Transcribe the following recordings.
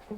So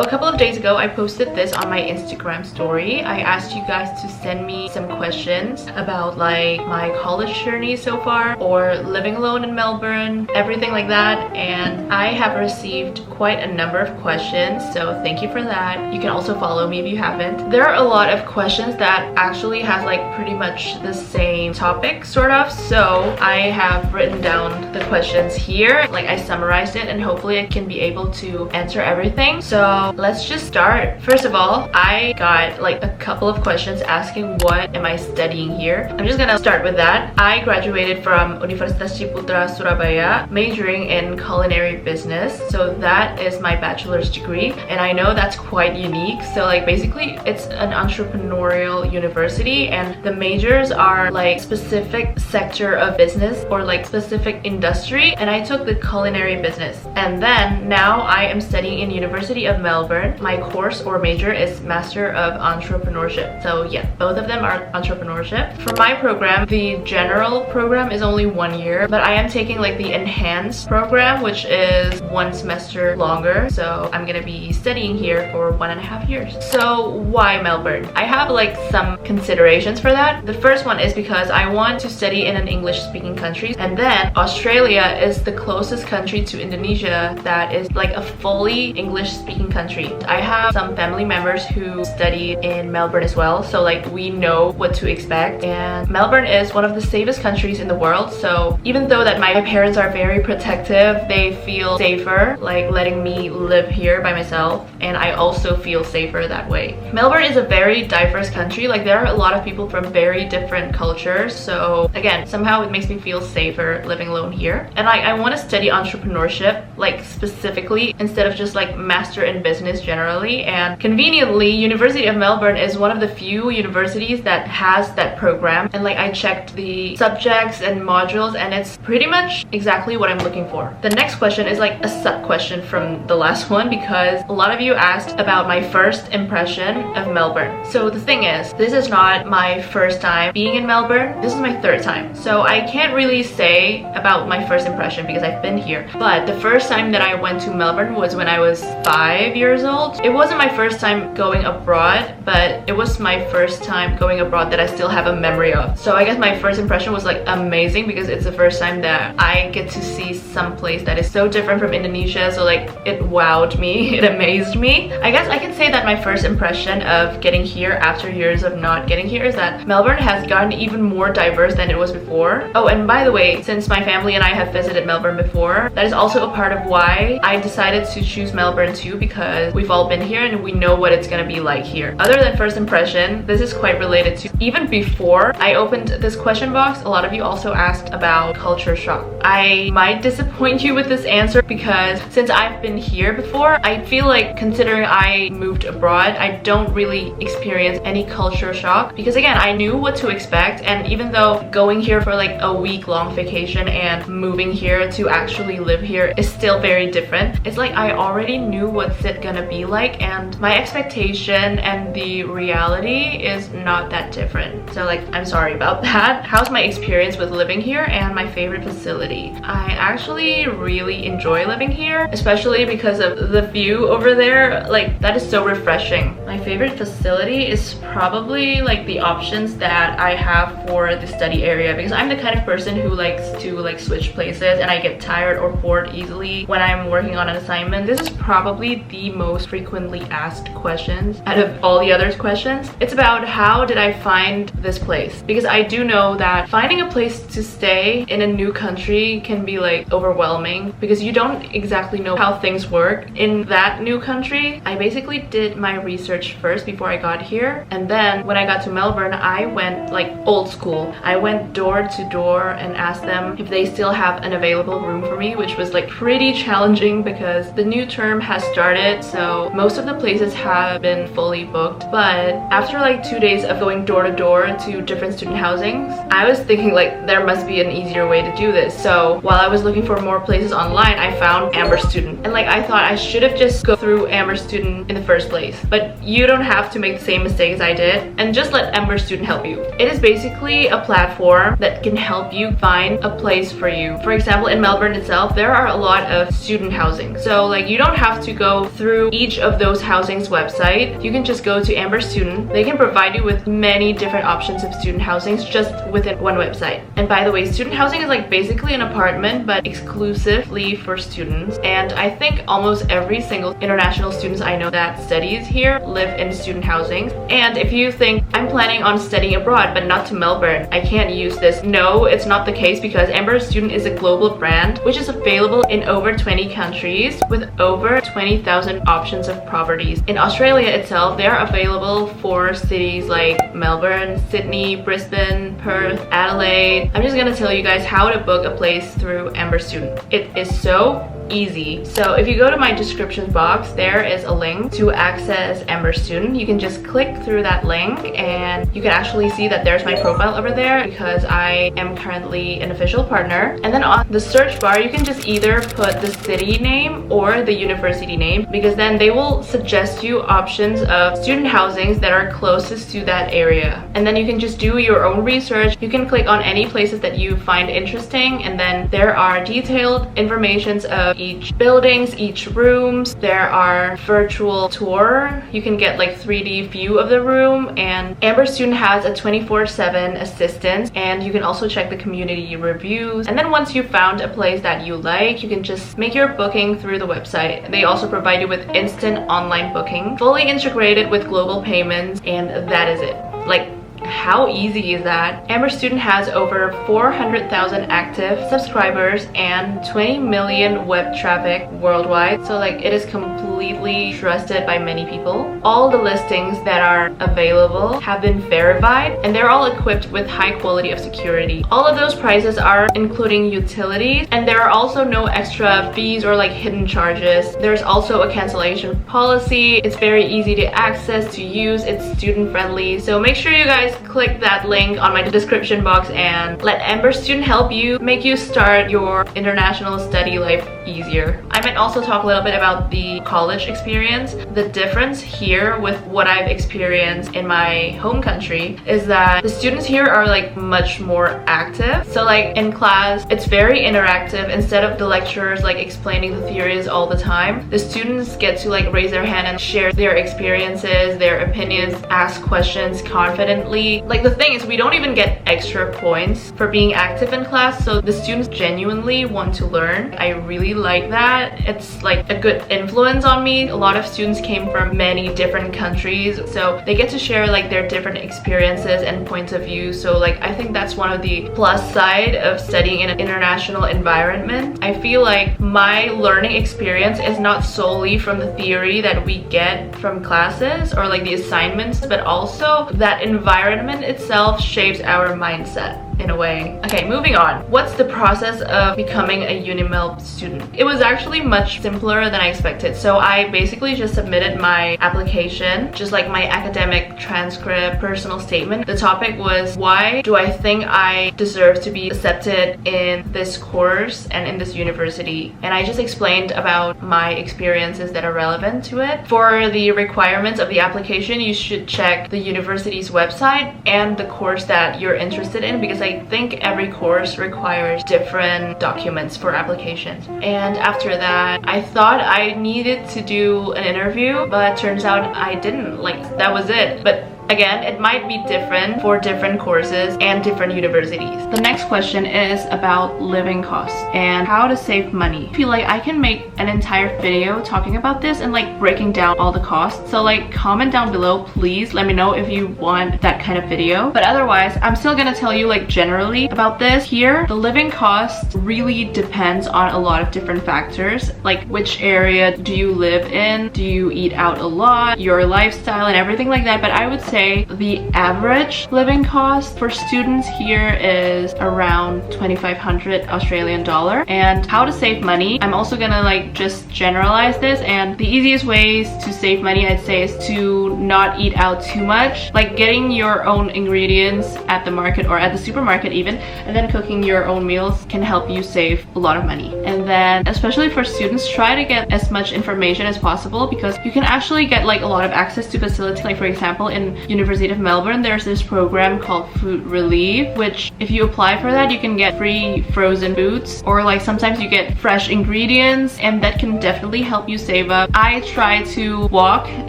a couple of days ago, I posted this on my Instagram story. I asked you guys to send me some questions about like my college journey so far or living alone in Melbourne, everything like that. And I have received quite a number of questions, so thank you for that. You can also follow me if you haven't. There are a lot of questions that actually has like pretty much the same topic sort of, so I have written down the questions here. Like I summarized it and hopefully I can be able to answer everything. So let's just start. First of all, I got like a couple of questions asking what am I studying here. I'm just gonna start with that. I graduated from Universitas Ciputra Surabaya, majoring in culinary business. So that is my bachelor's degree, and I know that's quite unique. So like basically it's an entrepreneurial university and the majors are like specific sector of business or like specific industry, and I took the culinary business. And then now I am studying in University of Melbourne. My course or major is Master of Entrepreneurship. So yeah, both of them are entrepreneurship. For my program, the general program is only 1 year, but I am taking like the enhanced program, which is 1 semester longer. So I'm gonna be studying here for 1.5 years. So why Melbourne? I have like some considerations for that. The first one is because I want to study in an English-speaking country, and then Australia is the closest country to Indonesia that is like a fully English-speaking country. I have some family members who study in Melbourne as well, so like we know what to expect. And Melbourne is one of the safest countries in the world, so even though that my parents are very protective, they feel safer like letting me live here by myself, and I also feel safer that way. Melbourne is a very diverse country. Like there are a lot of people from very different cultures, so again, somehow it makes me feel safer living alone here. And I want to study entrepreneurship like specifically instead of just like master in business generally. And conveniently, University of Melbourne is one of the few universities that has that program, and like I checked the subjects and modules and it's pretty much exactly what I'm looking for. The next question is like a sub question from the last one because a lot of you asked about my first impression of Melbourne. So the thing is, this is not my first time being in Melbourne, this is my 3rd time, so I can't really say about my first impression because I've been here. But the first time that I went to Melbourne was when I was 5 years old. It wasn't my first time going abroad, but it was my first time going abroad that I still have a memory of. So I guess my first impression was like amazing because it's the first time that I get to see some place that is so different from Indonesia, so like it wowed me, it amazed me. I guess I can say that my first impression of getting here after years of not getting here is that Melbourne has gotten even more diverse than it was before. Oh, and by the way, since my family and I have visited Melbourne before, that is also a part of why I decided to choose Melbourne too, because we've all been here and we know what it's gonna be like here. Other than first impression, this is quite related to even before I opened this question box, a lot of you also asked about culture shock. I might disappoint you with this answer because since I've been here before, I feel like considering I moved abroad, I don't really experience any culture shock because again, I knew what to expect. And even though going here for like a week-long vacation and moving here to actually live here is still very different, it's like I already knew what's it gonna be like, and my expectation and the reality is not that different. So like, I'm sorry about that. How's my experience with living here and my favorite facility? I actually really enjoy living here, especially because of the view over there. Like that is so refreshing. My favorite facility is probably like the options that I have for the study area, because I'm the kind of person who likes to like switch places and I get tired or bored easily when I'm working on an assignment. This is probably the most frequently asked questions out of all the other questions. It's about how did I find this place, because I do know that finding a place to stay in a new country can be like overwhelming because you don't exactly know how things work in that new country. I basically did my research first before I got here, and then when I got to Melbourne, I went like old school. I went door to door and asked them if they still have an available room for me, which was like pretty challenging because the new term has started it, so most of the places have been fully booked. But after like 2 days of going door to door to different student housings, I was thinking like there must be an easier way to do this. So while I was looking for more places online, I found Amber Student, and like I thought I should have just go through Amber Student in the first place. But you don't have to make the same mistake as I did, and just let Amber Student help you. It is basically a platform that can help you find a place for you. For example, in Melbourne itself, there are a lot of student housing, so like you don't have to go through each of those housings website. You can just go to Amber Student. They can provide you with many different options of student housings just within one website. And by the way, student housing is like basically an apartment but exclusively for students, and I think almost every single international students I know that studies here live in student housings. And if you think I'm planning on studying abroad but not to Melbourne, I can't use this. No, it's not the case, because Amber Student is a global brand which is available in over 20 countries with over 20,000 options of properties. In Australia itself, they are available for cities like Melbourne, Sydney, Brisbane, Perth, Adelaide. I'm just gonna tell you guys how to book a place through Amber Student. It is so easy. So if you go to my description box, there is a link to access Amber Student. You can just click through that link and you can actually see that there's my profile over there, because I am currently an official partner. And then on the search bar, you can just either put the city name or the university name, because then they will suggest you options of student housings that are closest to that area. And then you can just do your own research. You can click on any places that you find interesting, and then there are detailed informations of each buildings, each rooms. There are virtual tour. You can get like 3D view of the room, and Amber Student has a 24/7 assistance, and you can also check the community reviews. And then once you've found a place that you like, you can just make your booking through the website. They also provide you with instant online booking, fully integrated with global payments, and that is it. Like, how easy is that? Amber Student has over 400,000 active subscribers and 20 million web traffic worldwide, so like it is completely trusted by many people. All the listings that are available have been verified, and they're all equipped with high quality of security. All of those prices are including utilities, and there are also no extra fees or like hidden charges. There's also a cancellation policy. It's very easy to access, to use. It's student friendly, so make sure you guys click that link on my description box and let Amber Student help you, make you start your international study life easier. I might also talk a little bit about the college experience. The difference here with what I've experienced in my home country is that the students here are like much more active. So like in class, it's very interactive. Instead of the lecturers like explaining the theories all the time, the students get to like raise their hand and share their experiences, their opinions, ask questions confidently. Like the thing is, we don't even get extra points for being active in class, so the students genuinely want to learn. I really like that. It's like a good influence on me. A lot of students came from many different countries, so they get to share like their different experiences and points of view. So like I think that's one of the plus side of studying in an international environment. I feel like my learning experience is not solely from the theory that we get from classes or like the assignments, but also that environment itself shapes our mindset in a way. Okay, moving on. What's the process of becoming a UniMelb student? It was actually much simpler than I expected. So I basically just submitted my application, just like my academic transcript, personal statement. The topic was, why do I think I deserve to be accepted in this course and in this university? And I just explained about my experiences that are relevant to it. For the requirements of the application, you should check the university's website and the course that you're interested in, because I think every course requires different documents for applications. And after that, I thought I needed to do an interview, but turns out I didn't. Like, that was it. But again, it might be different for different courses and different universities. The next question is about living costs and how to save money. I feel like I can make an entire video talking about this and like breaking down all the costs. So like comment down below, please let me know if you want that kind of video. But otherwise, I'm still gonna tell you like generally about this. Here, the living cost really depends on a lot of different factors, like which area do you live in, do you eat out a lot, your lifestyle and everything like that. But I would say say the average living cost for students here is around 2,500 Australian dollar. And how to save money, I'm also gonna like just generalize this, and the easiest ways to save money I'd say is to not eat out too much, like getting your own ingredients at the market or at the supermarket even, and then cooking your own meals can help you save a lot of money. And then especially for students, try to get as much information as possible, because you can actually get like a lot of access to facilities. Like for example, in University of Melbourne there's this program called Food Relief, which if you apply for that you can get free frozen foods, or like sometimes you get fresh ingredients, and that can definitely help you save up. I try to walk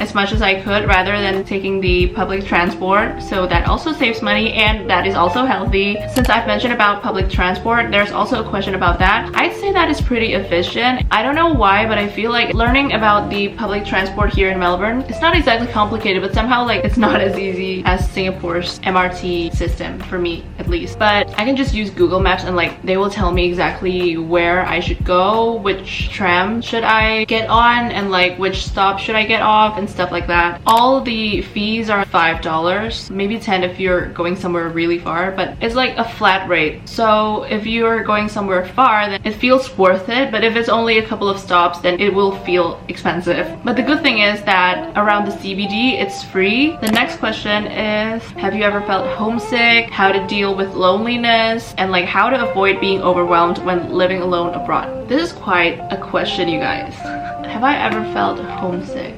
as much as I could rather than taking the public transport, so that also saves money and that is also healthy. Since I've mentioned about public transport, there's also a question about that. I'd say that is pretty efficient. I don't know why, but I feel like learning about the public transport here in Melbourne, it's not exactly complicated, but somehow like it's not as easy as Singapore's MRT system, for me at least. But I can just use Google Maps and like they will tell me exactly where I should go, which tram should I get on, and like which stop should I get off and stuff like that. All the fees are $5, maybe 10 if you're going somewhere really far, but it's like a flat rate. So if you're going somewhere far, then it feels worth it, but if it's only a couple of stops, then it will feel expensive. But the good thing is that around the CBD it's free. The next question is, have you ever felt homesick, how to deal with loneliness, and like how to avoid being overwhelmed when living alone abroad? This is quite a question, you guys. Have I ever felt homesick?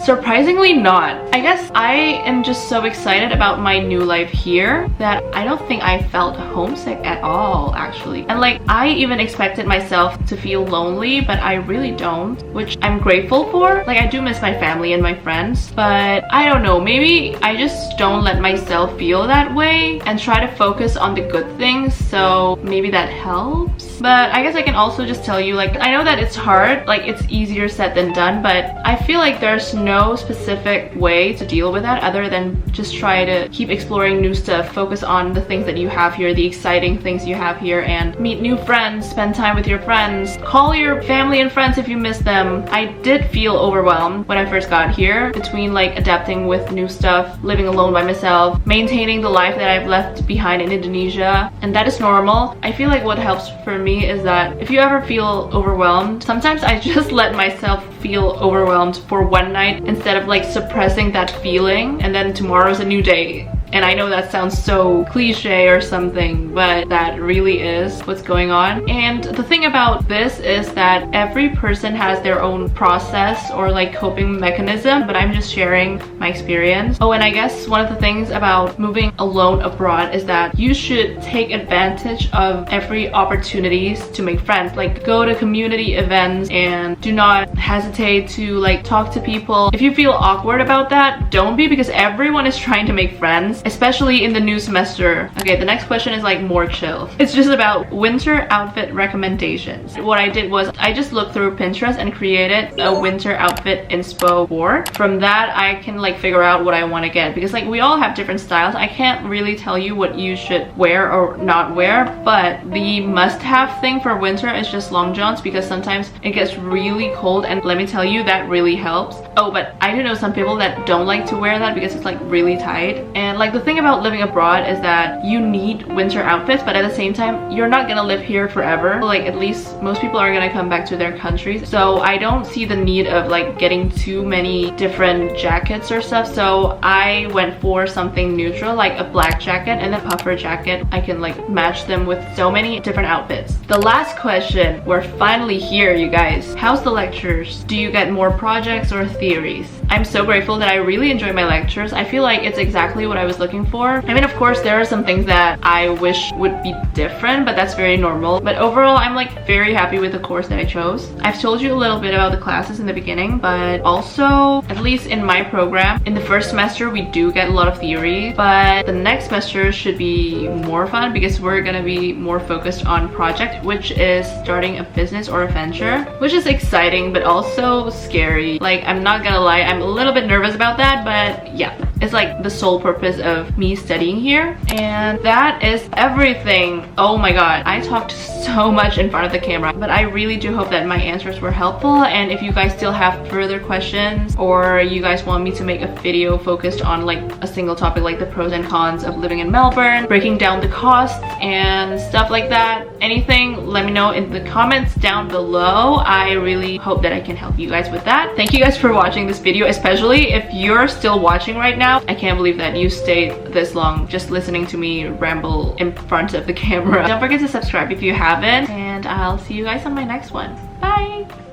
Surprisingly not. I guess I am just so excited about my new life here that I don't think I felt homesick at all, actually. And like I even expected myself to feel lonely, but I really don't, which I'm grateful for. Like I do miss my family and my friends, but I don't know, maybe I just don't let myself feel that way and try to focus on the good things, so maybe that helps. But I guess I can also just tell you, like, I know that it's hard, like it's easier said than done, but I feel like there's no specific way to deal with that other than just try to keep exploring new stuff, focus on the things that you have here, the exciting things you have here, and meet new friends, spend time with your friends, call your family and friends if you miss them. I did feel overwhelmed when I first got here between like adapting with new stuff, living alone by myself, maintaining the life that I've left behind in Indonesia, and that is normal. I feel like what helps for me is that if you ever feel overwhelmed, sometimes I just let myself feel overwhelmed for one night instead of like suppressing that feeling, and then tomorrow's a new day. And I know that sounds so cliche or something, but that really is what's going on. And the thing about this is that every person has their own process or like coping mechanism, but I'm just sharing my experience. Oh, and I guess one of the things about moving alone abroad is that you should take advantage of every opportunities to make friends. Like go to community events and do not hesitate to like talk to people. If you feel awkward about that, don't be, because everyone is trying to make friends, especially in the new semester. Okay, the next question is like more chill. It's just about winter outfit recommendations. What I did was I just looked through Pinterest and created a winter outfit inspo board. From that I can like figure out what I want to get, because like we all have different styles. I can't really tell you what you should wear or not wear, but the must-have thing for winter is just long johns, because sometimes it gets really cold, and let me tell you, that really helps. Oh, but I do know some people that don't like to wear that because it's like really tight. And like the thing about living abroad is that you need winter outfits, but at the same time you're not gonna live here forever. Like at least most people are gonna come back to their countries, so I don't see the need of like getting too many different jackets or stuff. So I went for something neutral, like a black jacket and a puffer jacket. I can like match them with so many different outfits. The last question, we're finally here, you guys. How's the lectures? Do you get more projects or theories? I'm so grateful that I really enjoy my lectures. I feel like it's exactly what I was looking for. I mean, of course there are some things that I wish would be different, but that's very normal. But overall I'm like very happy with the course that I chose. I've told you a little bit about the classes in the beginning, but also at least in my program, in the first semester we do get a lot of theory, but the next semester should be more fun because we're gonna be more focused on project, which is starting a business or a venture, which is exciting but also scary. Like I'm not gonna lie, I'm a little bit nervous about that, but yeah. It's like the sole purpose of me studying here. And that is everything. Oh my god, I talked so much in front of the camera, but I really do hope that my answers were helpful. And if you guys still have further questions, or you guys want me to make a video focused on like a single topic, like the pros and cons of living in Melbourne, breaking down the costs and stuff like that, anything, let me know in the comments down below. I really hope that I can help you guys with that. Thank you guys for watching this video, especially if you're still watching right now. I can't believe that you stayed this long just listening to me ramble in front of the camera. Don't forget to subscribe if you haven't, and I'll see you guys on my next one. Bye!